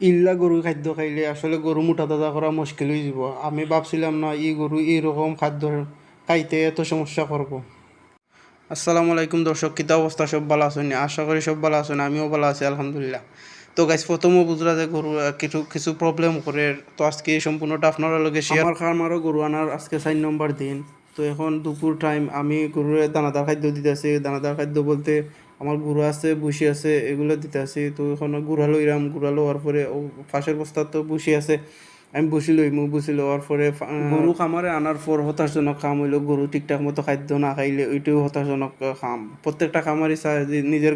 ইল্লা গরু খাদ্য খাইলে আসলে গরু মোটা তাজা করা মুশকিল হয়ে যাব। আমি ভাবছিলাম না গরু এইরকম খাদ্য খাইতে এত সমস্যা করব। আসসালামু আলাইকুম দর্শক, কিতা অবস্থা? সব ভালো আছেন? আশা করি সব ভালো আছেন, আমিও ভালো আছি আলহামদুলিল্লাহ। তো গাইজ, প্রথমে বুঝলা যে গরু কিছু কিছু প্রবলেম করে। তো আজকে এই সম্পূর্ণটা আপনার লগে শেয়ার। আমার খামারও গরু আনার আজকে 4 নম্বর দিন। তো এখন দুপুর টাইম, আমি গরুর দানাদার খাদ্য দিতেছি। দানাদার খাদ্য বলতে আমার গুঁড়া আছে, ভুসি আছে, এগুলো দিতেছি। তো এখন গুঁড়া লইলাম, গুঁড়া লওয়ার পরে পাশের বস্তা তো ভুসি আছে, আমি বসি লইমু। বসি লওয়ার পরে গরু খামারে আনার পর হতাশজনক কাম হইলো গরু ঠিকঠাক মতো খাদ্য না খাইলে, ওইটাও হতাশজনক কাম। প্রত্যেকটা খামারই চায় যে নিজের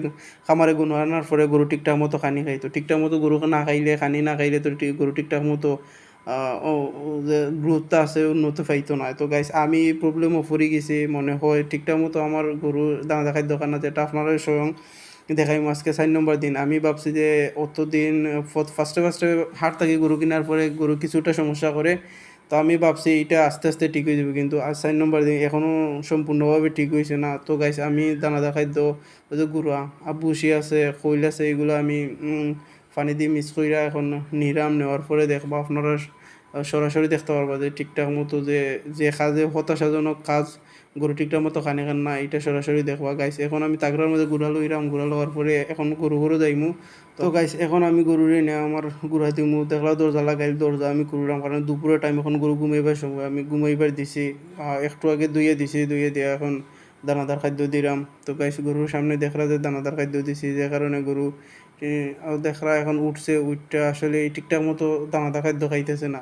খামারে গরু আনার পরে গরু ঠিকঠাক মতো খানি খাইতো। ঠিকঠাক মতো গরু না খাইলে, খানি না খাইলে তো গরু ঠিকঠাক মতো যে গ্রোথটা আছে উন্নত পাইতো না। তো গাইস, আমি এই প্রবলেমও পড়ে গেছি মনে হয়। ঠিকঠাক মতো আমার গরু দানা খাদ্য খানা, যেটা আপনারা স্বয়ং দেখাই। আজকে 4 নম্বর দিন। আমি ভাবছি যে অত দিন ফার্স্টে ফার্স্টে হাট থেকে গরু কেনার পরে গরু কিছুটা সমস্যা করে। তো আমি ভাবছি এটা আস্তে আস্তে ঠিক হয়ে যাবে, কিন্তু আজ 4 নম্বর দিন এখনও সম্পূর্ণভাবে ঠিক হয়েছে না। তো গাইস, আমি দানাদার খাদ্য, ওই যে গুঁড়া আবুসি আছে, খৈল আছে, এগুলো আমি পানি দিয়ে মিক্স কইরা এখন নিরাম। নেওয়ার পরে দেখবা আপনারা সরাসরি দেখতে পারবা যে ঠিকঠাক মতো যে যে কাজে হতাশাজনক কাজ গরু ঠিকঠাক মতো খানে খান না, এটা সরাসরি দেখবা গাইস। এখন আমি তাগড়ার মধ্যে গুড়া লইরাম, গুড়া লওয়ার পরে এখন গরু যাইমু। তো গাইস, এখন আমি গরুরে নিয়ে আমার গুড়া দিমু। দেখলা দরজা লাগাইল, দরজা আমি ঘুরলাম, কারণ দুপুরের টাইম, এখন গরু ঘুমাইবার সময়। আমি ঘুমাইবার দিছি, একটু আগে ধুয়ে দিছি, ধুয়ে দিয়ে এখন দানাদার খাদ্য দিলাম। তো গাইস, গরুর সামনে দেখলা যে দানাদার খাদ্য দিছি, যে কারণে গরু দেখলা এখন উঠছে। উঠটা আসলে ঠিকঠাক মতো দানাদার খাদ্য খাইতেছে না।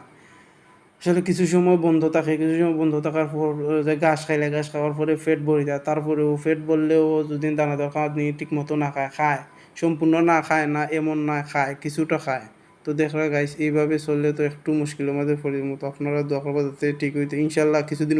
আসলে কিছু সময় বন্ধ থাকে, কিছু সময় বন্ধ থাকার পর যে ঘাস খাইলে, ঘাস খাওয়ার পরে পেট ভরে যায়। তারপরেও পেট ভরলেও যদি দানাদার খাওয়া নিয়ে ঠিক মতো না খায়, সম্পূর্ণ না খায় না এমন না, খায় কিছুটা খায়। তো দেখলা গাইস, এইভাবে চললে তো একটু মুশকিলের মধ্যে পড়ে মতো। আপনারা দোয়া করবা যাতে ঠিক হইতে, ইনশাল্লাহ কিছুদিন